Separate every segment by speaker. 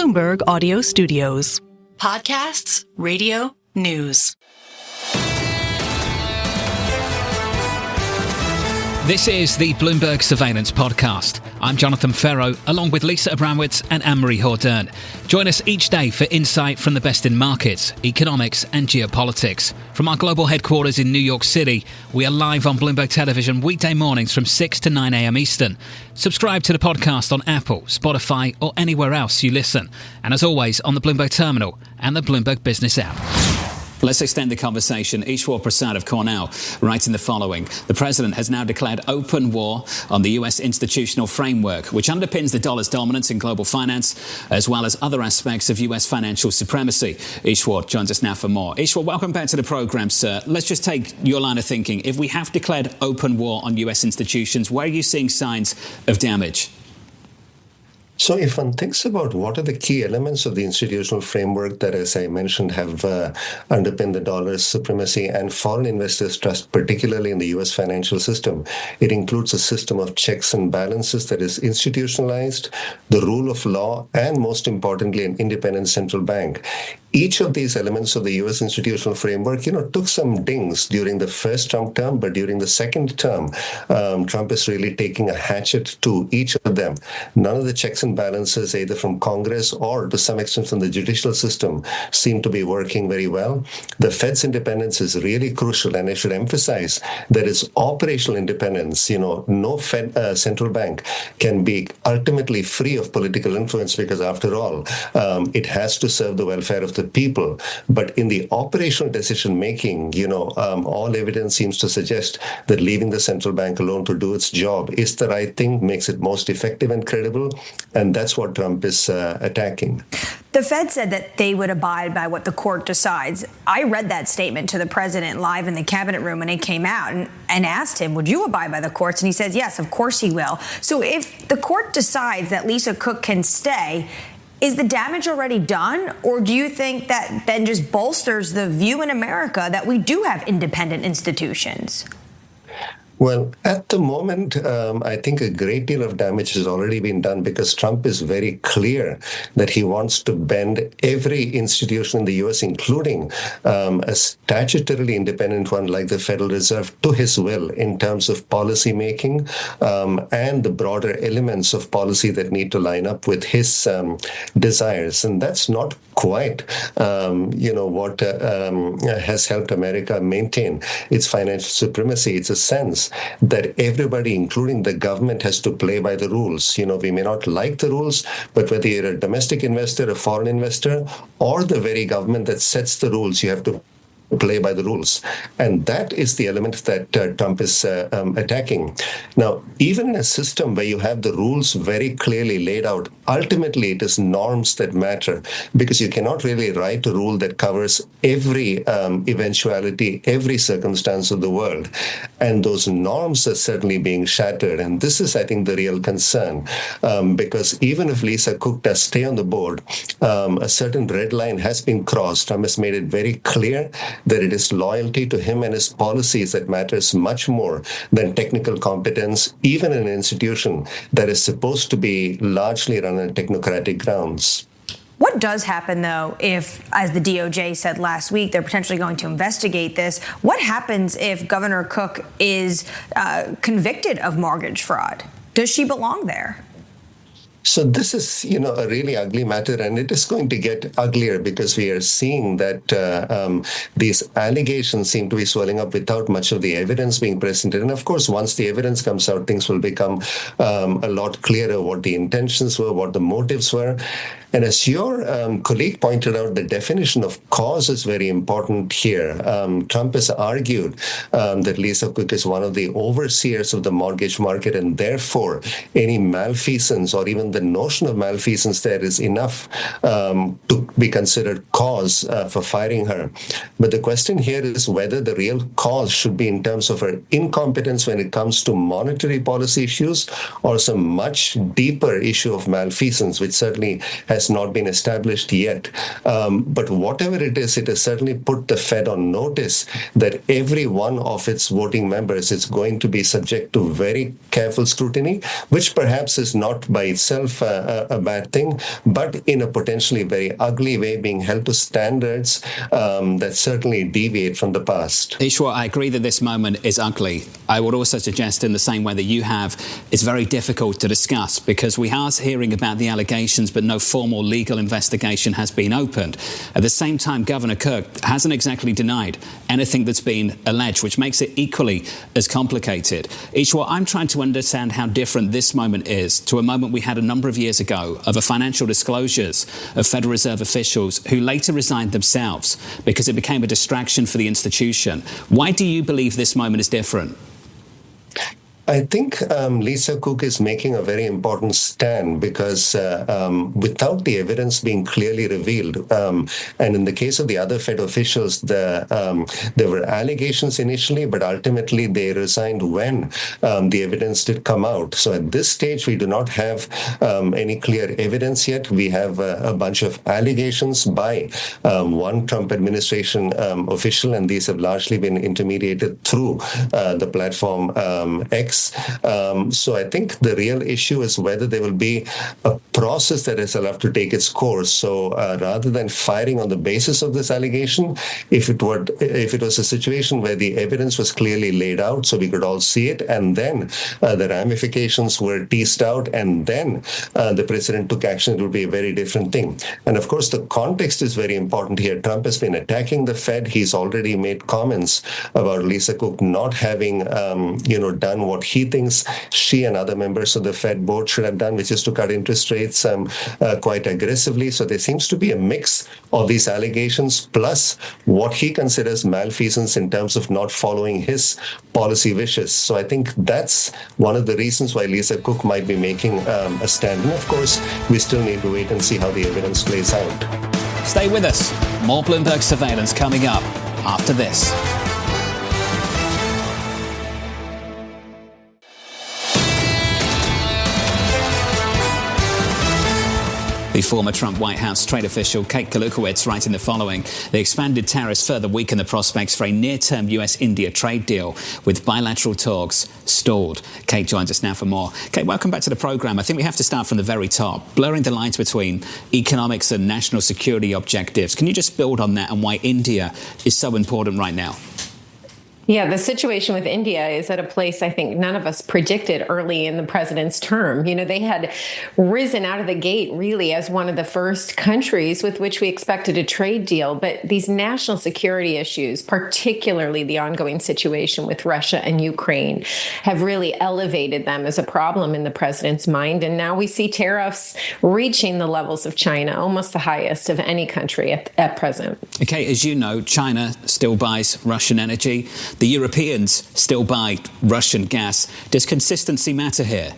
Speaker 1: Bloomberg Audio Studios. Podcasts, radio, news.
Speaker 2: This is the Bloomberg Surveillance Podcast. I'm Jonathan Ferro, along with Lisa Abramowitz and Anne-Marie Hordern. Join us each day for insight from the best in markets, economics and geopolitics. From our global headquarters in New York City, we are live on Bloomberg Television weekday mornings from 6 to 9 a.m. Eastern. Subscribe to the podcast on Apple, Spotify or anywhere else you listen. And as always, on the Bloomberg Terminal and the Bloomberg Business app. Let's extend the conversation. Eswar Prasad of Cornell writing the following. The president has now declared open war on the U.S. institutional framework, which underpins the dollar's dominance in global finance, as well as other aspects of U.S. financial supremacy. Eswar joins us now for more. Eswar, welcome back to the program, sir. Let's just take your line of thinking. If we have declared open war on U.S. institutions, where are you seeing signs of damage?
Speaker 3: So if one thinks about what are the key elements of the institutional framework that, as I mentioned, have underpinned the dollar's supremacy and foreign investors' trust, particularly in the U.S. financial system, it includes a system of checks and balances that is institutionalized, the rule of law, and most importantly, an independent central bank. Each of these elements of the U.S. institutional framework, took some dings during the first Trump term, but during the second term, Trump is really taking a hatchet to each of them. None of the checks and balances, either from Congress or to some extent from the judicial system, seem to be working very well. The Fed's independence is really crucial, and I should emphasize that it's operational independence. No Fed central bank can be ultimately free of political influence because, after all, it has to serve the welfare of the people. But in the operational decision making, all evidence seems to suggest that leaving the central bank alone to do its job is the right thing, makes it most effective and credible, and that's what Trump is attacking.
Speaker 4: The Fed said that they would abide by what the court decides. I read that statement to the president live in the cabinet room when it came out and asked him, would you abide by the courts? And he says, yes, of course he will. So if the court decides that Lisa Cook can stay, is the damage already done? Or do you think that then just bolsters the view in America that we do have independent institutions?
Speaker 3: Well, at the moment, I think a great deal of damage has already been done because Trump is very clear that he wants to bend every institution in the U.S., including a statutorily independent one like the Federal Reserve, to his will in terms of policy making and the broader elements of policy that need to line up with his desires. And that's not quite, what has helped America maintain its financial supremacy. It's a sense that everybody, including the government, has to play by the rules. We may not like the rules, but whether you're a domestic investor, a foreign investor, or the very government that sets the rules, you have to play by the rules. And that is the element that Trump is attacking. Now, even in a system where you have the rules very clearly laid out, ultimately it is norms that matter, because you cannot really write a rule that covers every eventuality, every circumstance of the world. And those norms are certainly being shattered. And this is, I think, the real concern, because even if Lisa Cook does stay on the board, a certain red line has been crossed. Trump has made it very clear that it is loyalty to him and his policies that matters much more than technical competence, even in an institution that is supposed to be largely run on technocratic grounds.
Speaker 4: What does happen, though, if, as the DOJ said last week, they're potentially going to investigate this? What happens if Governor Cook is convicted of mortgage fraud? Does she belong there?
Speaker 3: So this is, a really ugly matter, and it is going to get uglier because we are seeing that these allegations seem to be swelling up without much of the evidence being presented. And of course, once the evidence comes out, things will become a lot clearer what the intentions were, what the motives were. And as your colleague pointed out, the definition of cause is very important here. Trump has argued that Lisa Cook is one of the overseers of the mortgage market, and therefore any malfeasance or even the notion of malfeasance there is enough to be considered cause for firing her. But the question here is whether the real cause should be in terms of her incompetence when it comes to monetary policy issues, or some much deeper issue of malfeasance, which certainly has has not been established yet. But whatever it has certainly put the Fed on notice that every one of its voting members is going to be subject to very careful scrutiny, which perhaps is not by itself a bad thing, but in a potentially very ugly way, being held to standards that certainly deviate from the past.
Speaker 2: Eswar, I agree that this moment is ugly. I would also suggest, in the same way that you have, it's very difficult to discuss because we are hearing about the allegations, but no formal legal investigation has been opened. At the same time, Governor Cook hasn't exactly denied anything that's been alleged, which makes it equally as complicated. Eswar, I'm trying to understand how different this moment is to a moment we had a number of years ago of a financial disclosures of Federal Reserve officials who later resigned themselves because it became a distraction for the institution. Why do you believe this moment is different?
Speaker 3: I think Lisa Cook is making a very important stand because without the evidence being clearly revealed, and in the case of the other Fed officials, there were allegations initially, but ultimately they resigned when the evidence did come out. So at this stage, we do not have any clear evidence yet. We have a bunch of allegations by one Trump administration official, and these have largely been intermediated through the platform X. So I think the real issue is whether there will be a process that is allowed to take its course. So rather than firing on the basis of this allegation, if it was a situation where the evidence was clearly laid out so we could all see it, and then the ramifications were teased out, and then the president took action, it would be a very different thing. And of course, the context is very important here. Trump has been attacking the Fed. He's already made comments about Lisa Cook not having, done what he thinks she and other members of the Fed board should have done, which is to cut interest rates quite aggressively. So there seems to be a mix of these allegations plus what he considers malfeasance in terms of not following his policy wishes. So I think that's one of the reasons why Lisa Cook might be making a stand. And of course, we still need to wait and see how the evidence plays out.
Speaker 2: Stay with us. More Bloomberg surveillance coming up after this. The former Trump White House trade official Kate Kalutkiewicz writing the following: the expanded tariffs further weaken the prospects for a near-term US-India trade deal, with bilateral talks stalled. Kate joins us now for more. Kate, welcome back to the program. I think we have to start from the very top, blurring the lines between economics and national security objectives. Can you just build on that and why India is so important right now?
Speaker 5: Yeah, the situation with India is at a place I think none of us predicted early in the president's term. You know, they had risen out of the gate really as one of the first countries with which we expected a trade deal. But these national security issues, particularly the ongoing situation with Russia and Ukraine, have really elevated them as a problem in the president's mind. And now we see tariffs reaching the levels of China, almost the highest of any country at present.
Speaker 2: Okay, as you know, China still buys Russian energy. The Europeans still buy Russian gas. Does consistency matter here?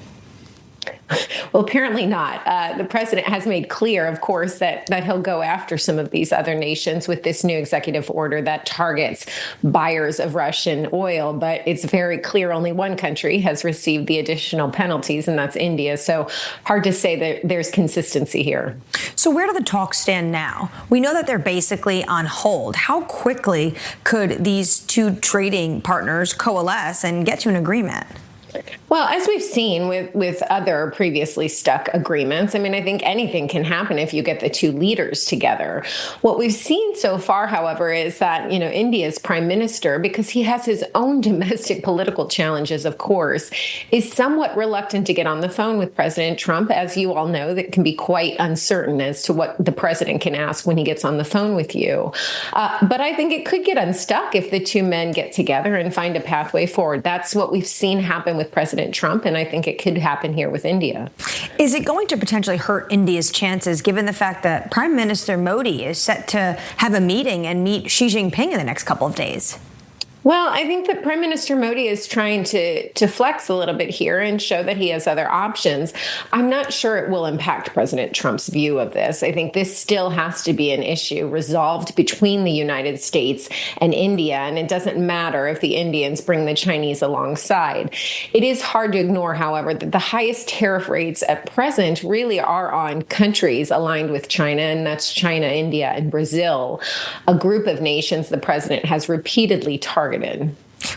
Speaker 5: Well, apparently not. The president has made clear, of course, that he'll go after some of these other nations with this new executive order that targets buyers of Russian oil. But it's very clear only one country has received the additional penalties, and that's India. So hard to say that there's consistency here.
Speaker 4: So where do the talks stand now? We know that they're basically on hold. How quickly could these two trading partners coalesce and get to an agreement?
Speaker 5: Well, as we've seen with other previously stuck agreements, I mean, I think anything can happen if you get the two leaders together. What we've seen so far, however, is that, India's prime minister, because he has his own domestic political challenges, of course, is somewhat reluctant to get on the phone with President Trump. As you all know, that can be quite uncertain as to what the president can ask when he gets on the phone with you. But I think it could get unstuck if the two men get together and find a pathway forward. That's what we've seen happen with President Trump, and I think it could happen here with India.
Speaker 4: Is it going to potentially hurt India's chances, given the fact that Prime Minister Modi is set to have a meeting and meet Xi Jinping in the next couple of days?
Speaker 5: Well, I think that Prime Minister Modi is trying to flex a little bit here and show that he has other options. I'm not sure it will impact President Trump's view of this. I think this still has to be an issue resolved between the United States and India, and it doesn't matter if the Indians bring the Chinese alongside. It is hard to ignore, however, that the highest tariff rates at present really are on countries aligned with China, and that's China, India, and Brazil, a group of nations the president has repeatedly targeted.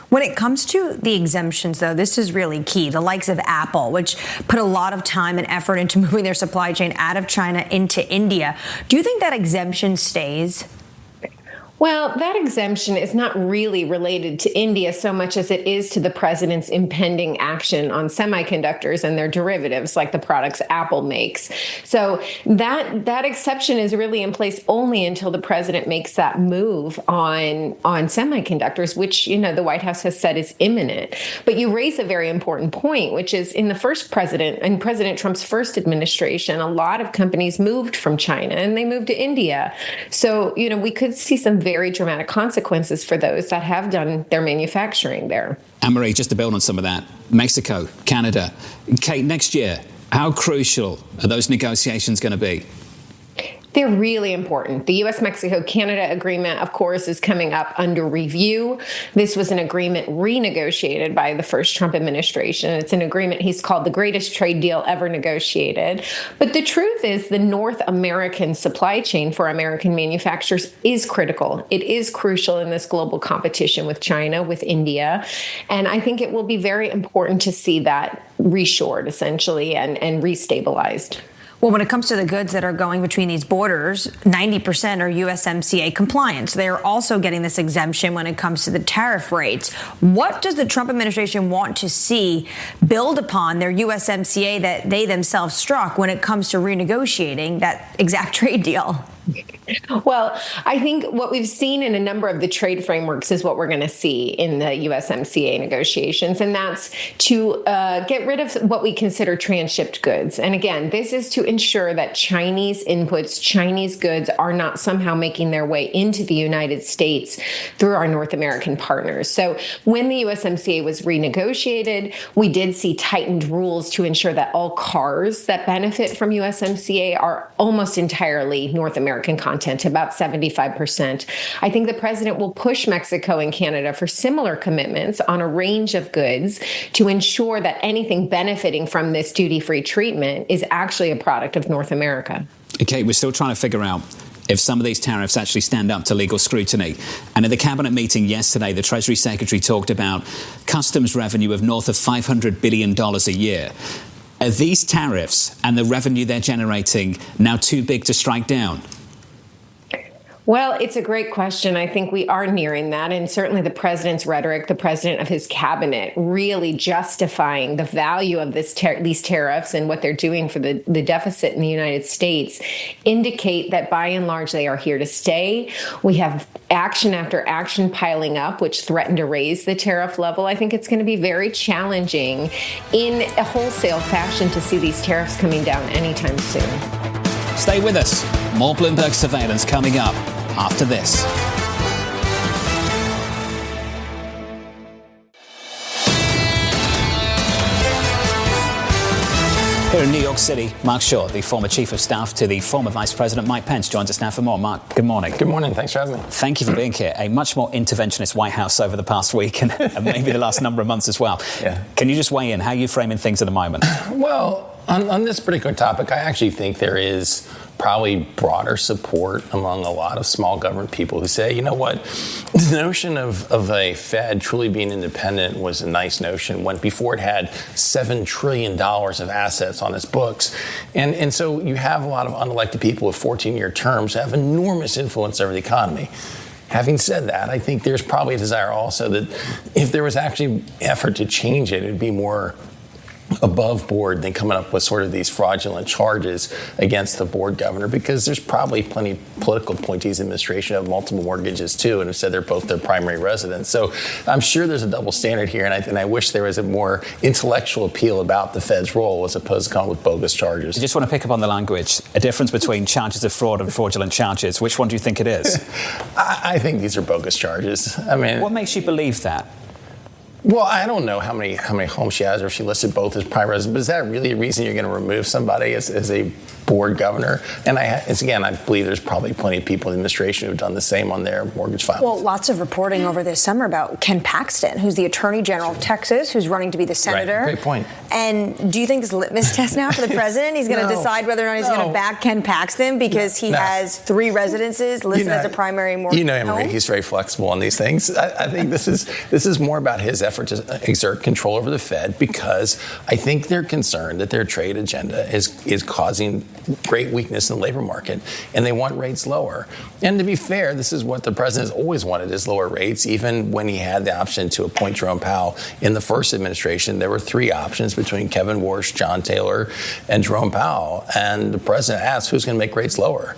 Speaker 4: When it comes to the exemptions, though, this is really key. The likes of Apple, which put a lot of time and effort into moving their supply chain out of China into India. Do you think that exemption stays?
Speaker 5: Well, that exemption is not really related to India so much as it is to the president's impending action on semiconductors and their derivatives, like the products Apple makes. So that exception is really in place only until the president makes that move on semiconductors, which, the White House has said is imminent. But you raise a very important point, which is in President Trump's first administration, a lot of companies moved from China and they moved to India. So, we could see some very dramatic consequences for those that have done their manufacturing there.
Speaker 2: Anne-Marie, just to build on some of that, Mexico, Canada, Kate, next year, how crucial are those negotiations going to be?
Speaker 5: They're really important. The U.S.-Mexico-Canada agreement, of course, is coming up under review. This was an agreement renegotiated by the first Trump administration. It's an agreement he's called the greatest trade deal ever negotiated. But the truth is the North American supply chain for American manufacturers is critical. It is crucial in this global competition with China, with India. And I think it will be very important to see that reshored, essentially, and restabilized.
Speaker 4: Well, when it comes to the goods that are going between these borders, 90% are USMCA compliant. So they're also getting this exemption when it comes to the tariff rates. What does the Trump administration want to see build upon their USMCA that they themselves struck when it comes to renegotiating that exact trade deal?
Speaker 5: Well, I think what we've seen in a number of the trade frameworks is what we're going to see in the USMCA negotiations, and that's to get rid of what we consider transshipped goods. And again, this is to ensure that Chinese inputs, Chinese goods are not somehow making their way into the United States through our North American partners. So when the USMCA was renegotiated, we did see tightened rules to ensure that all cars that benefit from USMCA are almost entirely North American content, about 75%. I think the president will push Mexico and Canada for similar commitments on a range of goods to ensure that anything benefiting from this duty-free treatment is actually a product of North America.
Speaker 2: Okay, we're still trying to figure out if some of these tariffs actually stand up to legal scrutiny. And at the cabinet meeting yesterday, the Treasury Secretary talked about customs revenue of north of $500 billion a year. Are these tariffs and the revenue they're generating now too big to strike down?
Speaker 5: Well, it's a great question. I think we are nearing that. And certainly the president's rhetoric, the president of his cabinet, really justifying the value of these tariffs and what they're doing for the deficit in the United States indicate that by and large, they are here to stay. We have action after action piling up, which threaten to raise the tariff level. I think it's going to be very challenging in a wholesale fashion to see these tariffs coming down anytime soon.
Speaker 2: Stay with us. More Bloomberg surveillance coming up after this. Here in New York City, Marc Short, the former chief of staff to the former Vice President Mike Pence, joins us now for more. Marc, good morning.
Speaker 6: Good morning. Thanks for having me.
Speaker 2: Thank you for being here. A much more interventionist White House over the past week and maybe the last number of months as well.
Speaker 6: Yeah.
Speaker 2: Can you just weigh in? How are you framing things at the moment?
Speaker 6: Well, on this particular topic, I actually think there is probably broader support among a lot of small government people who say, you know what, the notion of a Fed truly being independent was a nice notion when before it had $7 trillion of assets on its books. And so you have a lot of unelected people with 14-year terms who have enormous influence over the economy. Having said that, I think there's probably a desire also that if there was actually effort to change it, it'd be more above board than coming up with sort of these fraudulent charges against the board governor, because there's probably plenty of political appointees in the administration who have multiple mortgages too and have said they're both their primary residence. So I'm sure there's a double standard here, and I wish there was a more intellectual appeal about the Fed's role as opposed to coming with bogus charges.
Speaker 7: I just want to pick up on the language, a difference between charges of fraud and fraudulent charges. Which one do you think it is?
Speaker 6: I think these are bogus charges. I mean,
Speaker 7: what makes you believe that?
Speaker 6: Well, I don't know how many homes she has, or if she listed both as prime residents, but is that really a reason you're going to remove somebody as a board governor? And I believe there's probably plenty of people in the administration who have done the same on their mortgage filings.
Speaker 4: Well, lots of reporting over this summer about Ken Paxton, who's the Attorney General of Texas, who's running to be the senator.
Speaker 6: Right. Great point.
Speaker 4: And do you think this litmus test now for the president? He's going to decide whether or not he's going to back Ken Paxton because he has 3 residences listed as a primary mortgage home?
Speaker 6: Marie, he's very flexible on these things. I think this is more about his effort to exert control over the Fed, because I think they're concerned that their trade agenda is causing great weakness in the labor market, and they want rates lower. And to be fair, this is what the president has always wanted, is lower rates. Even when he had the option to appoint Jerome Powell in the first administration, there were 3 options between Kevin Warsh, John Taylor, and Jerome Powell. And the president asked, who's going to make rates lower?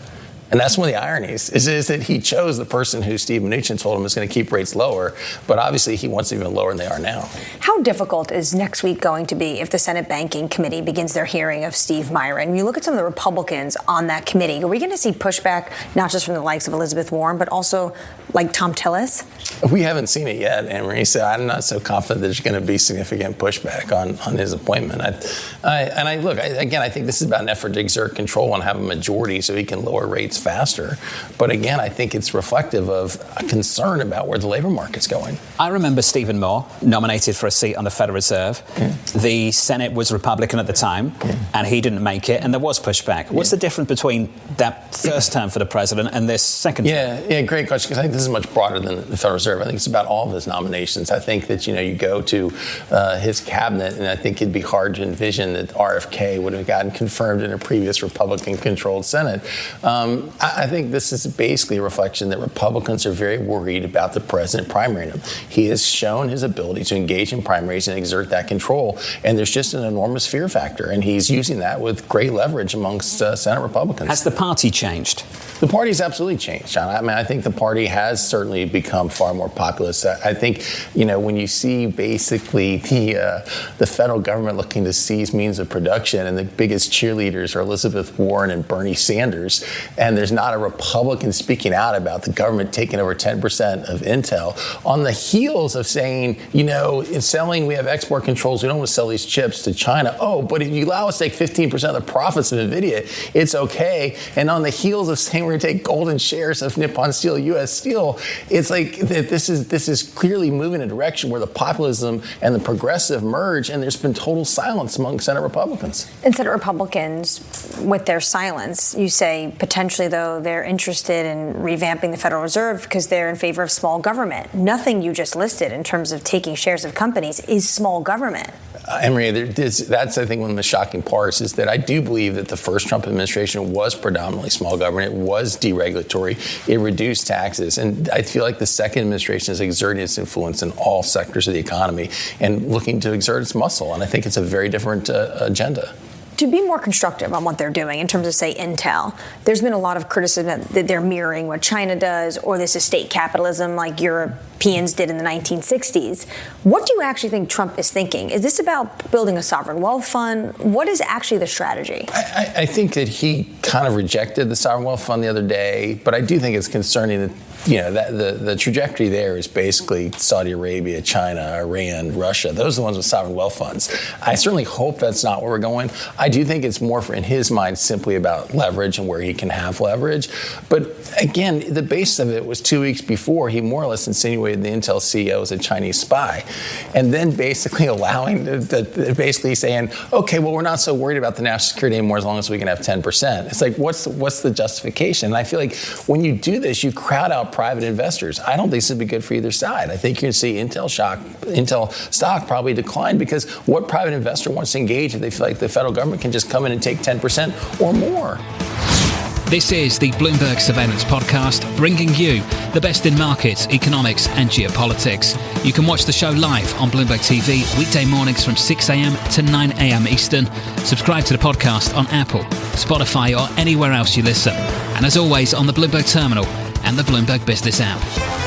Speaker 6: And that's one of the ironies, is that he chose the person who Steve Mnuchin told him was going to keep rates lower, but obviously he wants them even lower than they are now.
Speaker 4: How difficult is next week going to be if the Senate Banking Committee begins their hearing of Steve Myron? When you look at some of the Republicans on that committee, are we going to see pushback not just from the likes of Elizabeth Warren, but also like Tom Tillis?
Speaker 6: We haven't seen it yet, Anne-Marie, so I'm not so confident there's going to be significant pushback on his appointment. I think this is about an effort to exert control and have a majority so he can lower rates faster. But again, I think it's reflective of a concern about where the labor market's going.
Speaker 7: I remember Stephen Moore nominated for a seat on the Federal Reserve. Yeah. The Senate was Republican at the time, and he didn't make it, and there was pushback. What's the difference between that first term for the president and this second term?
Speaker 6: Yeah, great question, because I think this is much broader than the Federal Reserve. I think it's about all of his nominations. I think that, you go to his cabinet, and I think it'd be hard to envision that RFK would have gotten confirmed in a previous Republican-controlled Senate. I think this is basically a reflection that Republicans are very worried about the president primarying him. He has shown his ability to engage in primaries and exert that control, and there's just an enormous fear factor, and he's using that with great leverage amongst Senate Republicans.
Speaker 7: Has the party changed?
Speaker 6: The party's absolutely changed, John. I mean, I think the party has certainly become far more populist. I think, when you see basically the federal government looking to seize means of production, and the biggest cheerleaders are Elizabeth Warren and Bernie Sanders, and there's not a Republican speaking out about the government taking over 10% of Intel, on the heels of saying, in selling, we have export controls, we don't want to sell these chips to China. Oh, but if you allow us to take 15% of the profits of NVIDIA, it's okay. And on the heels of saying we're going to take golden shares of Nippon Steel, U.S. Steel, it's like this is clearly moving in a direction where the populism and the progressive merge, and there's been total silence among Senate Republicans.
Speaker 4: And Senate Republicans, with their silence, you say potentially, though, they're interested in revamping the Federal Reserve because they're in favor of small government. Nothing you just listed in terms of taking shares of companies is small government.
Speaker 6: Emery, that's, I think, one of the shocking parts is that I do believe that the first Trump administration was predominantly small government. It was deregulatory. It reduced taxes. And I feel like the second administration is exerting its influence in all sectors of the economy and looking to exert its muscle. And I think it's a very different agenda.
Speaker 4: To be more constructive on what they're doing in terms of, say, Intel, there's been a lot of criticism that they're mirroring what China does, or this is state capitalism like Europeans did in the 1960s. What do you actually think Trump is thinking? Is this about building a sovereign wealth fund? What is actually the strategy?
Speaker 6: I think that he kind of rejected the sovereign wealth fund the other day, but I do think it's concerning that the trajectory there is basically Saudi Arabia, China, Iran, Russia. Those are the ones with sovereign wealth funds. I certainly hope that's not where we're going. I do think it's more, in his mind, simply about leverage and where he can have leverage. But again, the basis of it was 2 weeks before he more or less insinuated the Intel CEO was a Chinese spy, and then basically basically saying, okay, well, we're not so worried about the national security anymore as long as we can have 10%. It's like, what's the justification? And I feel like when you do this, you crowd out private investors. I don't think this would be good for either side. I think you're going to see Intel stock probably decline, because what private investor wants to engage if they feel like the federal government can just come in and take 10% or more?
Speaker 2: This is the Bloomberg Surveillance Podcast, bringing you the best in markets, economics and geopolitics. You can watch the show live on Bloomberg TV weekday mornings from 6 a.m. to 9 a.m. Eastern. Subscribe to the podcast on Apple, Spotify or anywhere else you listen. And as always, on the Bloomberg Terminal and the Bloomberg Business app.